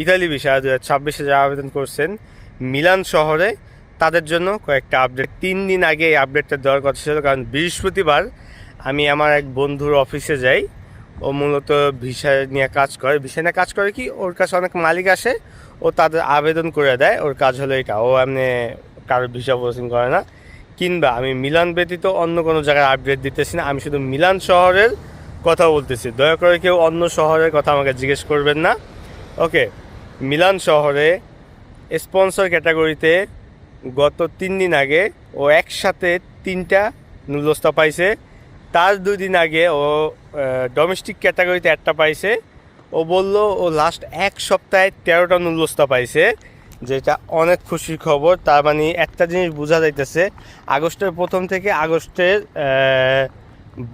Italy visa 2026-এ যারা আবেদন করছেন মিলান শহরে, তাদের জন্য কয়েকটা আপডেট। 3 দিন আগে এই আপডেটটা দেওয়ার কথা ছিল, কারণ বৃহস্পতিবার আমি আমার এক বন্ধুর অফিসে যাই। ও মূলত ভিসা নিয়ে কাজ করে। ভিসা নিয়ে কাজ করে কি, ওর কাছে অনেক মালিক আসে, ও তাদের আবেদন করে দেয়। ওর কাজ হলো এটা, ও এমনি কারোর ভিসা প্রসেসিং করে না। কিংবা আমি মিলান ব্যতীত অন্য কোনো জায়গায় আপডেট দিতেছি না, আমি শুধু মিলান শহরের কথা বলতেছি। দয়া করে কেউ অন্য শহরের কথা আমাকে জিজ্ঞেস করবেন না। ওকে, মিলান শহরে স্পন্সর ক্যাটাগরিতে গত 3 দিন আগে ও একসাথে 3টা নুলস্তা পাইছে। তার 2 দিন আগে ও ডোমেস্টিক ক্যাটাগরিতে একটা পাইছে। ও বলল ও লাস্ট এক সপ্তাহে 13টা নুলস্তা পাইছে, যেটা অনেক খুশির খবর। তার মানে একটা জিনিস বোঝা যাইতেছে, আগস্টের প্রথম থেকে আগস্টের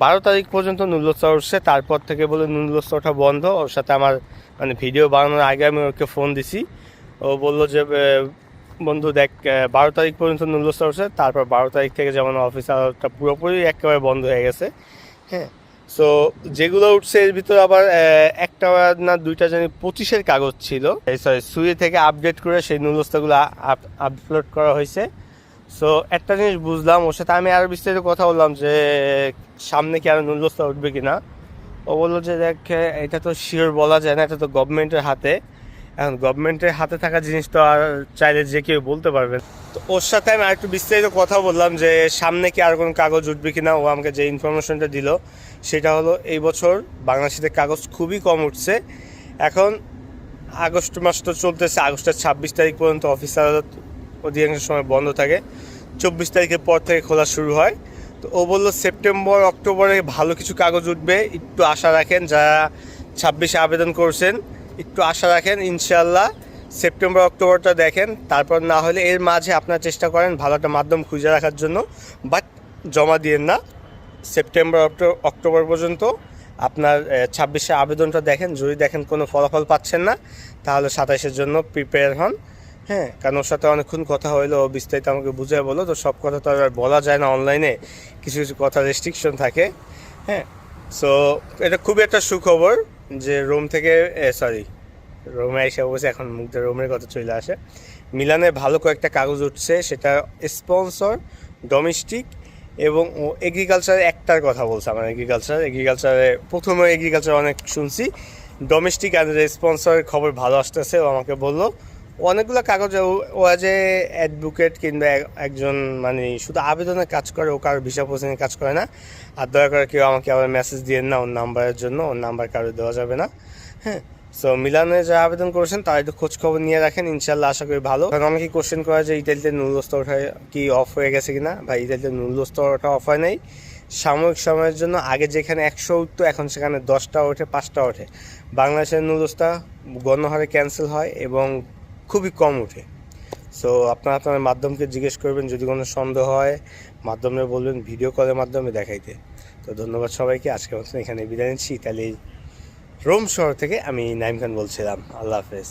12 তারিখ পর্যন্ত নুলস্তা উঠছে। তারপর থেকে বলে নুলস্তা ওঠা বন্ধ। ওর সাথে আমার মানে ভিডিও বানানোর আগে আমি ওকে ফোন দিছি। ও বললো যে বন্ধু দেখ, 12 তারিখ পর্যন্ত নুলস্তা উঠছে, তারপর 12 তারিখ থেকে যেমন অফিস আওয়ারটা পুরোপুরি একেবারে বন্ধ হয়ে গেছে। হ্যাঁ, সো যেগুলো উঠছে এর ভিতরে আবার একটা না দুইটা জানি 25-এর কাগজ ছিল। সরি, সুই থেকে আপডেট করে সেই নুলস্তাগুলো আপলোড করা হয়েছে। সো একটা জিনিস বুঝলাম, ওর সাথে আমি আরও বিস্তারিত কথা বললাম যে সামনে কি আরও নুলস্তা উঠবে কিনা। ও বললো যে দেখ, এটা তো শিওর বলা যায় না, এটা তো গভর্নমেন্টের হাতে। এখন গভর্নমেন্টের হাতে থাকা জিনিস তো আর চাইলে যে কেউ বলতে পারবে না। তো ওর সাথে আমি আরেকটু বিস্তারিত কথা বললাম যে সামনে কি আর কোনো কাগজ উঠবে কিনা। ও আমাকে যে ইনফরমেশনটা দিল সেটা হলো, এই বছর বাংলাদেশে কাগজ খুবই কম উঠছে। এখন আগস্ট মাস তো চলতেছে, আগস্টের 26 তারিখ পর্যন্ত অফিস আদালত অধিকাংশ সময় বন্ধ থাকে। 24 তারিখের পর থেকে খোলা শুরু হয়। তো ও বললো সেপ্টেম্বর অক্টোবরে ভালো কিছু কাগজ উঠবে, একটু আশা রাখেন। যারা 26-এ আবেদন করছেন একটু আশা রাখেন, ইনশাল্লাহ সেপ্টেম্বর অক্টোবরটা দেখেন। তারপর না হলে এর মাঝে আপনারা চেষ্টা করেন ভালো একটা মাধ্যম খুঁজে রাখার জন্য, বাট জমা দিয়েন না। সেপ্টেম্বর অক্টোবর পর্যন্ত আপনার 26-এ আবেদনটা দেখেন। যদি দেখেন কোনো ফলাফল পাচ্ছেন না, তাহলে 27-এর জন্য প্রিপেয়ার হন। হ্যাঁ, কারণ ওর সাথে অনেকক্ষণ কথা হইলো, বিস্তারিত আমাকে বুঝিয়ে বলো। তো সব কথা তো আর বলা যায় না অনলাইনে, কিছু কিছু কথা রেস্ট্রিকশন থাকে। হ্যাঁ, সো এটা খুবই একটা সুখবর যে রোম থেকে রোমে এসে বসে, এখন মুখটা রোমের কথা চলে আসে। মিলানে ভালো কয়েকটা কাগজ উঠছে, সেটা স্পন্সর, ডোমেস্টিক এবং এগ্রিকালচারের একটার কথা বলছে আমার। এগ্রিকালচারে প্রথমে এগ্রিকালচার অনেক শুনছি, ডোমেস্টিক আর স্পন্সরের খবর ভালো আসতেছে। ও আমাকে বললো অনেকগুলো কাগজ ও অ্যাজ এ অ্যাডভোকেট কিংবা একজন মানে শুধু আবেদনের কাজ করে, ও কারোর ভিসা প্রসেসিংয়ের কাজ করে না। আর দয়া করে কেউ আমাকে আবার মেসেজ দিয়েন না ওর নাম্বারের জন্য, ওর নাম্বার কারো দেওয়া যাবে না। হ্যাঁ, সো মিলানে যারা আবেদন করেছেন তারা একটু খোঁজ খবর নিয়ে রাখেন, ইনশাল্লাহ আশা করি ভালো। কারণ অনেকেই কোশ্চেন করা যে ইতালিতে নুলস্তা ওঠা কি অফ হয়ে গেছে কিনা। ভাই, ইতালিতে নুলস্তা ওঠা অফ হয় নাই। সাময়িক সময়ের জন্য আগে যেখানে 100 উঠতো, এখন সেখানে 10টা ওঠে, 5টা ওঠে। বাংলাদেশের নুলস্তা গণহারে ক্যান্সেল হয় এবং খুবই কম ওঠে। সো আপনারা আপনার মাধ্যমকে জিজ্ঞেস করবেন, যদি কোনো সন্দেহ হয় মাধ্যমে বলবেন ভিডিও কলের মাধ্যমে দেখাইতে। তো ধন্যবাদ সবাইকে, আজকে মতন এখানে বিদায় নিচ্ছি। ইতালির রোম শহর থেকে আমি নাইম খান বলছিলাম। আল্লাহ হাফেজ।